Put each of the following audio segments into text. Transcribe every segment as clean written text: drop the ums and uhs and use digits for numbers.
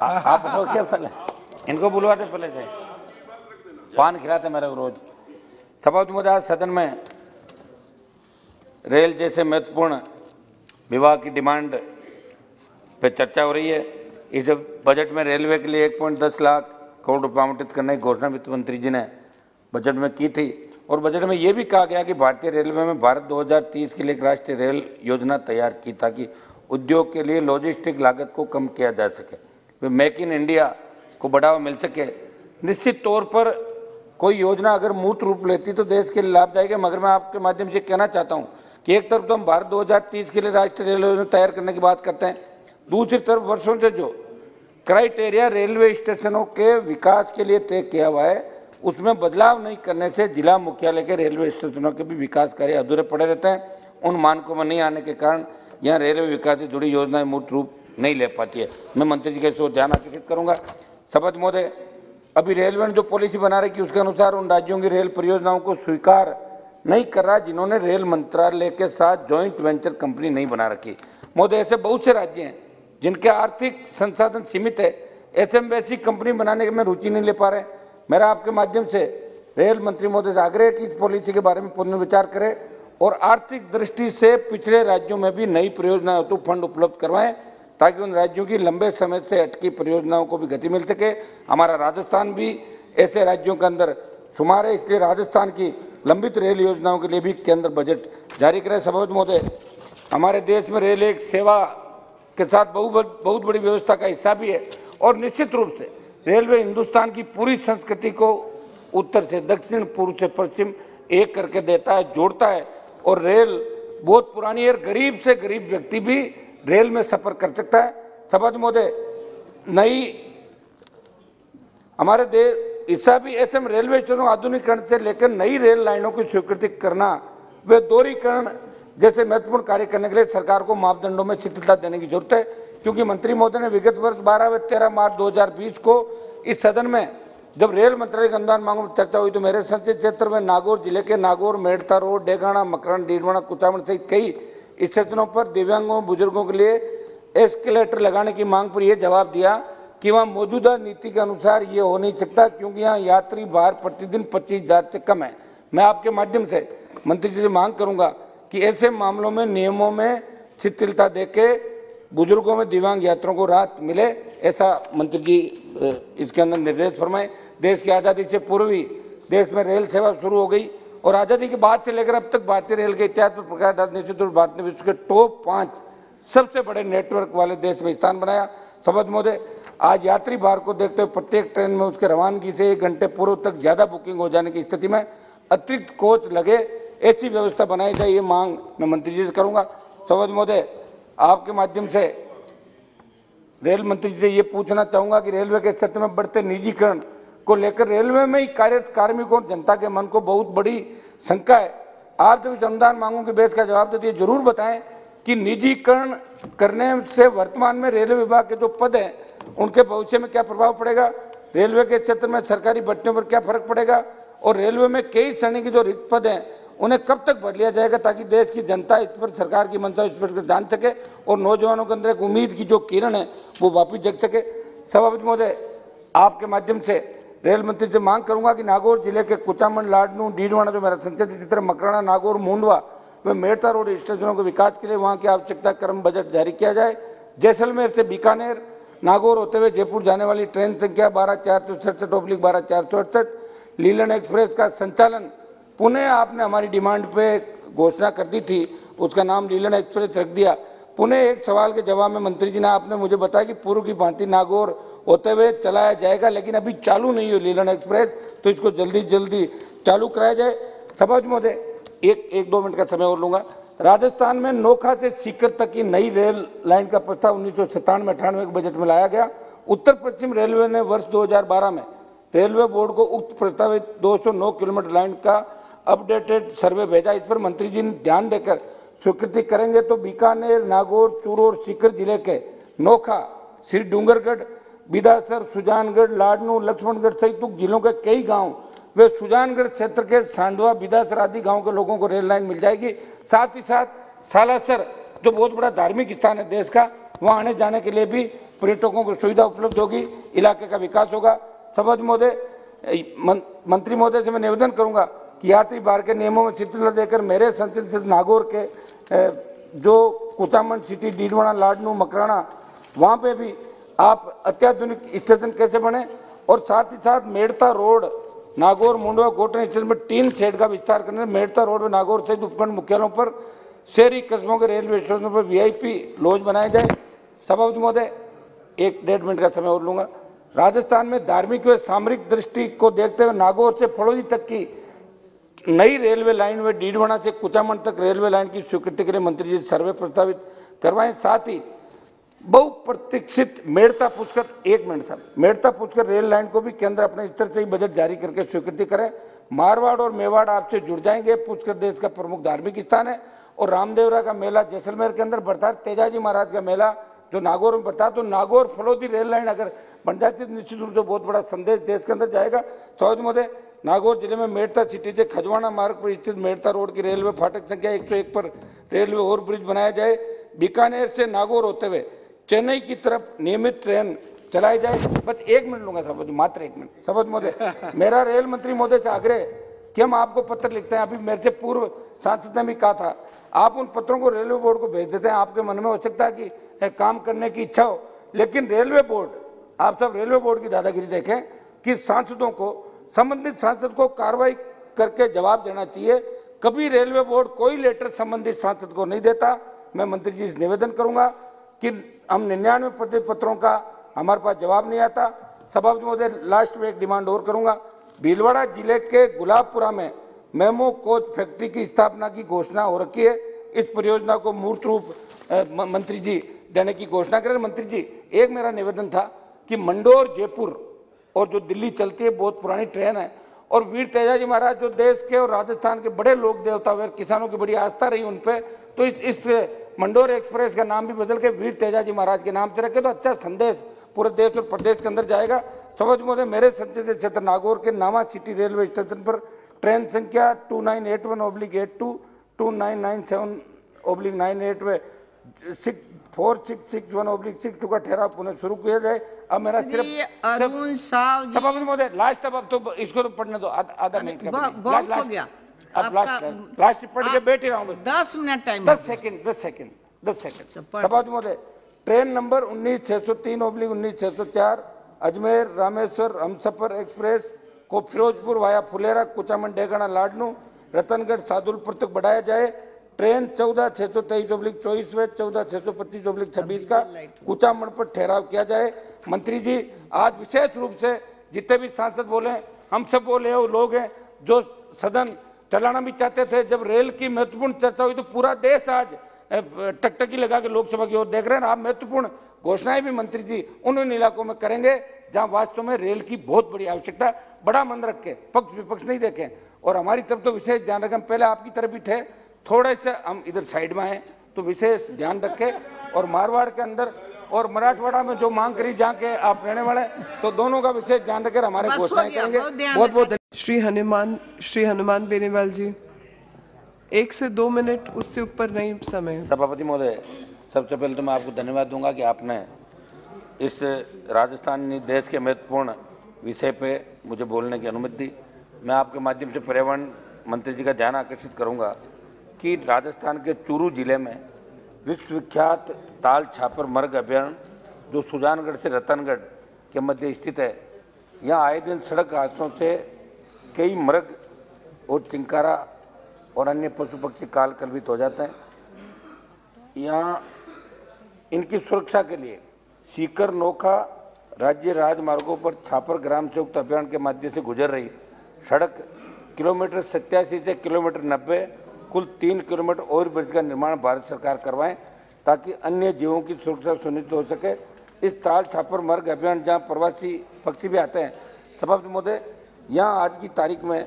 आप रोकिए पहले, इनको बुलवाते पहले से, पान खिलाते मेरे को रोज। सभापति महोदय, आज सदन में रेल जैसे महत्वपूर्ण विभाग की डिमांड पे चर्चा हो रही है। इस बजट में रेलवे के लिए 1.10 लाख करोड़ रुपये आवंटित करने की घोषणा वित्त मंत्री जी ने बजट में की थी और बजट में ये भी कहा गया कि भारतीय रेलवे में भारत 2030 के लिए एक राष्ट्रीय रेल योजना तैयार की ताकि उद्योग के लिए लॉजिस्टिक लागत को कम किया जा सके, मेक इन इंडिया को बढ़ावा मिल सके। निश्चित तौर पर कोई योजना अगर मूर्त रूप लेती तो देश के लिए लाभदायक है, मगर मैं आपके माध्यम से कहना चाहता हूँ कि एक तरफ तो हम भारत 2030 के लिए राष्ट्रीय रेल योजना तैयार करने की बात करते हैं, दूसरी तरफ वर्षों से जो क्राइटेरिया रेलवे स्टेशनों के विकास के लिए तय किया हुआ है उसमें बदलाव नहीं करने से जिला मुख्यालय के रेलवे स्टेशनों के भी विकास कार्य अधूरे पड़े रहते हैं। उन मानकों में नहीं आने के कारण यहाँ रेलवे विकास से जुड़ी योजनाएं मूर्त रूप नहीं ले पाती है। मैं मंत्री जी के इस ओर ध्यान आकर्षित करूंगा। सभापति महोदय, अभी रेलवे ने जो पॉलिसी बना रही है उसके अनुसार उन राज्यों की रेल परियोजनाओं को स्वीकार नहीं कर रहा जिन्होंने रेल मंत्रालय के साथ ज्वाइंट वेंचर कंपनी नहीं बना रखी। महोदय, ऐसे बहुत से राज्य हैं जिनके आर्थिक संसाधन सीमित है, ऐसे में वैसी कंपनी बनाने में रुचि नहीं ले पा रहे। मेरा आपके माध्यम से रेल मंत्री महोदय से आग्रह है कि इस पॉलिसी के बारे में पुनर्विचार करें और आर्थिक दृष्टि से पिछड़े राज्यों में भी नई परियोजना हेतु फंड उपलब्ध करवाएं ताकि उन राज्यों की लंबे समय से अटकी परियोजनाओं को भी गति मिल सके। हमारा राजस्थान भी ऐसे राज्यों के अंदर शुमार है, इसलिए राजस्थान की लंबित रेल योजनाओं के लिए भी केंद्र बजट जारी करे। सभापति महोदय, हमारे देश में रेल एक सेवा के साथ बहुत बड़ी व्यवस्था का हिस्सा भी है और निश्चित रूप से रेलवे हिंदुस्तान की पूरी संस्कृति को उत्तर से दक्षिण, पूर्व से पश्चिम एक करके देता है, जोड़ता है और रेल बहुत पुरानी है। गरीब से गरीब व्यक्ति भी रेल में सफर कर सकता है। सभापति महोदय, हमारे देश हिस्सा भी ऐसे में रेलवे स्टेशनों आधुनिकीकरण से लेकर नई रेल लाइनों की स्वीकृति करना व दोहरीकरण जैसे महत्वपूर्ण कार्य करने के लिए सरकार को मापदंडों में शिथिलता देने की जरूरत है, क्योंकि मंत्री महोदय ने विगत वर्ष 12 व 13 मार्च 2020 को इस सदन में जब रेल मंत्रालय के अनुदान मांगों पर चर्चा हुई तो मेरे संसदीय क्षेत्र में नागौर जिले के नागौर, मेड़ता रोड, डेगाना, मकरन, डीडवाना, कुचामन सहित कई स्टेशनों पर दिव्यांगों बुजुर्गों के लिए एस्केलेटर लगाने की मांग पर यह जवाब दिया कि वहाँ मौजूदा नीति के अनुसार ये हो नहीं सकता क्योंकि यहाँ यात्री भार प्रतिदिन 25,000 से कम है। मैं आपके माध्यम से मंत्री जी से मांग करूंगा कि ऐसे मामलों में नियमों में शिथिलता देके बुजुर्गों में दिव्यांग यात्रियों को राहत मिले, ऐसा मंत्री जी इसके अंदर निर्देश फरमाएं। देश की आज़ादी से पूर्व ही देश में रेल सेवा शुरू हो गई और आज़ादी के बाद से लेकर अब तक भारतीय रेल के इतिहास पर प्रकाश डालने निश्चित रूप भारत ने विश्व के टॉप 5 सबसे बड़े नेटवर्क वाले देश में स्थान बनाया। सभापति महोदय, आज यात्री भार को देखते हुए प्रत्येक ट्रेन में उसके रवानगी से 1 घंटे पूर्व तक ज्यादा बुकिंग हो जाने की स्थिति में अतिरिक्त कोच लगे, ऐसी व्यवस्था बनाई जाए, ये मांग मैं मंत्री जी से करूंगा। सभापति महोदय, आपके माध्यम से रेल मंत्री जी से ये पूछना चाहूंगा कि रेलवे के क्षेत्र में बढ़ते निजीकरण को लेकर रेलवे में ही कार्यरत कार्मिकों और जनता के मन को बहुत बड़ी शंका है। आप जब इस अनुदान मांगों के बेस का जवाब देते जरूर बताएं कि निजीकरण करने से वर्तमान में रेलवे विभाग के जो पद हैं उनके भविष्य में क्या प्रभाव पड़ेगा, रेलवे के क्षेत्र में सरकारी भर्तियों पर क्या फर्क पड़ेगा और रेलवे में कई श्रेणी के जो रिक्त पद हैं उन्हें कब तक भर लिया जाएगा ताकि देश की जनता इस पर, सरकार की मंशा इस पर जान सके और नौजवानों के अंदर एक उम्मीद की जो किरण है वो वापिस जग सके। सभापति महोदय, आपके माध्यम से रेल मंत्री से मांग करूंगा कि नागौर जिले के कुचामन, लाडनू, डीडवाना जो मेरा संसदीय क्षेत्र, मकराना, नागौर, मुंडवा व मेड़ता रोड स्टेशनों के विकास के लिए वहां की आवश्यकता क्रम बजट जारी किया जाए। जैसलमेर से बीकानेर, नागौर होते हुए जयपुर जाने वाली ट्रेन संख्या 12,467/12,468 लीलन एक्सप्रेस का संचालन पुनः आपने हमारी डिमांड पे घोषणा कर दी थी, उसका नाम लीलन एक्सप्रेस रख दिया। पुनः एक सवाल के जवाब में मंत्री जी ने आपने मुझे बताया कि पूर्व की भांति नागौर होते हुए चलाया जाएगा, लेकिन अभी चालू नहीं हुई लीलन एक्सप्रेस, तो इसको जल्दी चालू कराया जाए। सभापति महोदय, एक 2 मिनट का समय और लूंगा। राजस्थान में नोखा से सीकर तक की नई रेल लाइन का प्रस्ताव 1997-98 के बजट में लाया गया। उत्तर पश्चिम रेलवे ने वर्ष 2012 में रेलवे बोर्ड को उक्त प्रस्तावित 209 किलोमीटर लाइन का अपडेटेड सर्वे भेजा। इस पर मंत्री जी ने ध्यान देकर स्वीकृति करेंगे तो बीकानेर, नागौर, चूरू और सीकर जिले के नोखा, श्री डूंगरगढ़, बिदासर, सुजानगढ़, लाडनू, लक्ष्मणगढ़ सहित जिलों के कई गांव वे सुजानगढ़ क्षेत्र के सांडवा, बिदासर आदि गांव के लोगों को रेल लाइन मिल जाएगी। साथ ही साथ सालासर जो बहुत बड़ा धार्मिक स्थान है देश का, वहाँ आने जाने के लिए भी पर्यटकों को सुविधा उपलब्ध होगी, इलाके का विकास होगा। सभापति महोदय, मंत्री महोदय से मैं निवेदन करूंगा कि यात्री बार के नियमों में शिथिलता देकर मेरे संसदीय क्षेत्र नागौर के जो कुचामन सिटी, डीडवाना, लाडनू, मकराना, वहाँ पे भी आप अत्याधुनिक स्टेशन कैसे बने, और साथ ही साथ मेड़ता रोड नागौर, मुंडवा, गोटन स्टेशन में 3 शेड का विस्तार करने, मेड़ता रोड में नागौर सहित उपखंड मुख्यालयों पर, शहरी कस्बों के रेलवे स्टेशनों पर VIP लॉज बनाए जाए। सभापति महोदय, 1-1.5 मिनट का समय और लूंगा। राजस्थान में धार्मिक व सामरिक दृष्टि को देखते हुए नागौर से फड़ौदी तक की नई रेलवे लाइन व डीडवाना से कुचामन तक रेलवे लाइन की स्वीकृति के लिए मंत्री जी सर्वे प्रस्तावित करवाएं। साथ ही बहुप्रतीक्षित मेड़ता पुष्कर, 1 मिनट साहब, मेड़ता पुष्कर रेल लाइन को भी केंद्र अपने स्तर से ही बजट जारी करके स्वीकृति करें। मारवाड़ और मेवाड़ आपसे जुड़ जाएंगे। पुष्कर देश का प्रमुख धार्मिक स्थान है और रामदेवरा का मेला जैसलमेर के अंदर बढ़ता है, तेजाजी महाराज का मेला जो नागौर में बढ़ता है। तो नागौर फलौदी रेल लाइन अगर बन जाती है तो निश्चित रूप से बहुत बड़ा संदेश देश के अंदर जाएगा। सभापति महोदय, नागौर जिले में मेड़ता सिटी से खजवाना मार्ग पर स्थित मेड़ता रोड की रेलवे फाटक संख्या 101 पर रेलवे ओवरब्रिज बनाया जाए। बीकानेर से नागौर होते हुए चेन्नई की तरफ नियमित ट्रेन चलाई जाए। बस 1 मिनट लूंगा सभापति, मात्र 1 मिनट। सभापति महोदय, मेरा रेल मंत्री महोदय से आग्रह कि हम आपको पत्र लिखते हैं, अभी मेरे से पूर्व सांसद ने भी कहा था, आप उन पत्रों को रेलवे बोर्ड को भेज देते हैं। आपके मन में हो सकता है कि काम करने की इच्छा हो, लेकिन रेलवे बोर्ड, आप सब रेलवे बोर्ड की दादागिरी देखें कि सांसदों को, संबंधित सांसद को कार्रवाई करके जवाब देना चाहिए। कभी रेलवे बोर्ड कोई लेटर संबंधित सांसद को नहीं देता। मैं मंत्री जी से निवेदन करूंगा कि हम 99% पत्रों का हमारे पास जवाब नहीं आता। सभापति महोदय, लास्ट में एक डिमांड और करूंगा। भीलवाड़ा जिले के गुलाबपुरा में मेमो कोच फैक्ट्री की स्थापना की घोषणा हो रखी है। इस परियोजना को मूर्त रूप मंत्री जी देने की घोषणा करें। मंत्री जी, एक मेरा निवेदन था कि मंडोर जयपुर और जो दिल्ली चलती है, बहुत पुरानी ट्रेन है, और वीर तेजाजी महाराज जो देश के और राजस्थान के बड़े लोक देवता हुए, किसानों की बड़ी आस्था रही उन पे, तो इस मंडोर एक्सप्रेस का नाम भी बदल के वीर तेजाजी महाराज के नाम से रखे तो अच्छा संदेश पूरे देश और प्रदेश के अंदर जाएगा। सभापति महोदय, मेरे संसदीय क्षेत्र नागौर के नावा सिटी रेलवे स्टेशन पर ट्रेन संख्या 2981/82, 2997/98 में 4661/62 का ठहराव पुनः शुरू किया जाए। अब मेरा सिर्फ अरुण साव जी, सभापति महोदय लास्ट, अब तो इसको तो पढ़ने दो, आधा मिनट का बहुत हो गया। अब लास्ट पढ़ के बैठ ही रहा हूँ। 10 मिनट टाइम, 10 सेकंड। सभापति महोदय, train number 19603/19604 Ajmer Rameshwar Humsafar express को फिरोजपुर वाया फुलेरा, कुचामन, डेगाना, लाडनू, रतनगढ़, सादुलपुर तक बढ़ाया जाए। ट्रेन 14623/24 व 14625/26 का कुचामन पर ठहराव किया जाए। मंत्री जी, आज विशेष रूप से जितने भी सांसद बोले, हम सब बोले वो लोग हैं जो सदन चलाना भी चाहते थे। जब रेल की महत्वपूर्ण चर्चा हुई तो पूरा देश आज टकटकी लगा के लोकसभा की ओर देख रहे हैं। आप महत्वपूर्ण घोषणाएं भी मंत्री जी उन इलाकों में करेंगे जहां वास्तव में रेल की बहुत बड़ी आवश्यकता। बड़ा मन रख के, पक्ष विपक्ष नहीं देखें, और हमारी तरफ तो विशेष ध्यान रखें। पहले आपकी तरफ भी थे, थोड़े से हम इधर साइड में हैं, तो विशेष ध्यान रखें। और मारवाड़ के अंदर और मराठवाड़ा में जो मांग करी जहाँ के आप रहने वाले, तो दोनों का विशेष ध्यान रखें, हमारे घोषणाएं करेंगे। बहुत बहुत श्री हनुमान बेनीवाल जी, 1 से 2 मिनट, उससे ऊपर नहीं समय। सभापति महोदय, सबसे पहले तो मैं आपको धन्यवाद दूंगा कि आपने इस राजस्थान देश के महत्वपूर्ण विषय पे मुझे बोलने की अनुमति दी। मैं आपके माध्यम से पर्यावरण मंत्री जी का ध्यान आकर्षित करूंगा कि राजस्थान के चूरू जिले में विश्वविख्यात ताल छापर मर्ग अभयारण्य जो सुजानगढ़ से रतनगढ़ के मध्य स्थित है, यहाँ आए दिन सड़क हादसों से कई मर्ग और चिंकारा और अन्य पशु पक्षी काल कल्पित हो जाते हैं। यहाँ इनकी सुरक्षा के लिए सीकर नोखा राज्य राजमार्गों पर छापर ग्राम संयुक्त अभियान के माध्यम से गुजर रही सड़क किलोमीटर 87 से किलोमीटर 90 कुल 3 किलोमीटर ओवरब्रिज का निर्माण भारत सरकार करवाएं ताकि अन्य जीवों की सुरक्षा सुनिश्चित हो सके। इस ताल छापर मार्ग अभियान जहां प्रवासी पक्षी भी आते हैं, सभापति महोदय, यहाँ आज की तारीख में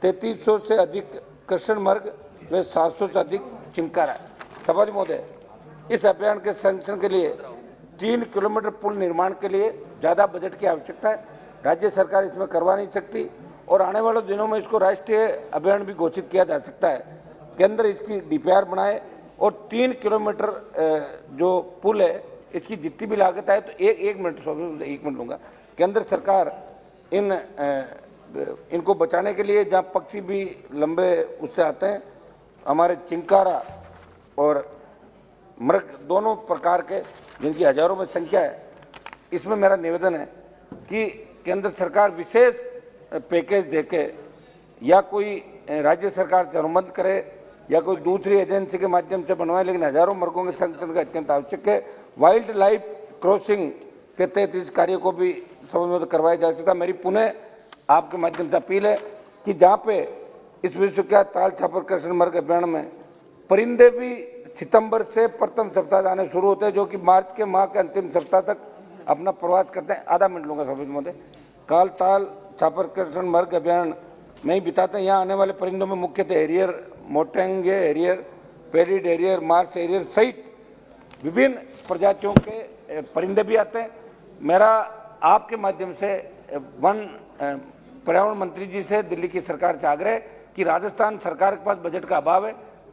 3300 से अधिक कृष्ण मर्ग व 700 से अधिक चिंकारा। सभापति महोदय, इस अभियान के संरक्षण के लिए 3 किलोमीटर पुल निर्माण के लिए ज़्यादा बजट की आवश्यकता है। राज्य सरकार इसमें करवा नहीं सकती और आने वाले दिनों में इसको राष्ट्रीय अभियान भी घोषित किया जा सकता है। केंद्र इसकी DPR बनाए और 3 किलोमीटर जो पुल है इसकी जितनी भी लागत आए तो एक मिनट लूँगा। केंद्र सरकार इनको बचाने के लिए जहाँ पक्षी भी लंबे उससे आते हैं, हमारे चिंकारा और मृग दोनों प्रकार के जिनकी हजारों में संख्या है, इसमें मेरा निवेदन है कि केंद्र सरकार विशेष पैकेज देके या कोई राज्य सरकार से अनुबंध करे या कोई दूसरी एजेंसी के माध्यम से बनवाए, लेकिन हजारों मृगों के संरक्षण का अत्यंत आवश्यक है। वाइल्ड लाइफ क्रॉसिंग के तहत इस कार्य को भी समन्वित करवाया जा सकता। मेरी पुनः आपके माध्यम से अपील है कि जहाँ पे इस विश्वविख्यात ताल छापर कृष्ण मृग अभियान में परिंदे भी सितंबर से प्रथम सप्ताह आने शुरू होते हैं, जो कि मार्च के माह के अंतिम सप्ताह तक अपना प्रवास करते हैं। आधा मिनट लूँगा सभी महोदय। काल ताल छापर कृष्ण मृग अभियान में ही बिताते हैं। यहाँ आने वाले परिंदों में मुख्यतः हेरियर, मोटेंगे हेरियर, पेरिड हेरियर, मार्स हेरियर सहित विभिन्न प्रजातियों के परिंदे भी आते हैं। मेरा आपके माध्यम से वन पर्यावरण मंत्री जी से, दिल्ली की सरकार से आग्रह कि राजस्थान सरकार के पास बजट का अभाव है,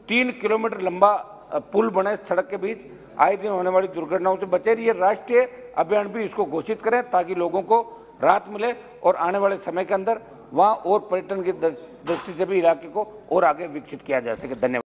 3 किलोमीटर लंबा पुल बने सड़क के बीच, आए दिन होने वाली दुर्घटनाओं से बचे। ये राष्ट्रीय अभियान भी इसको घोषित करें ताकि लोगों को राहत मिले और आने वाले समय के अंदर वहाँ और पर्यटन की दृष्टि से भी इलाके को और आगे विकसित किया जा सके। धन्यवाद।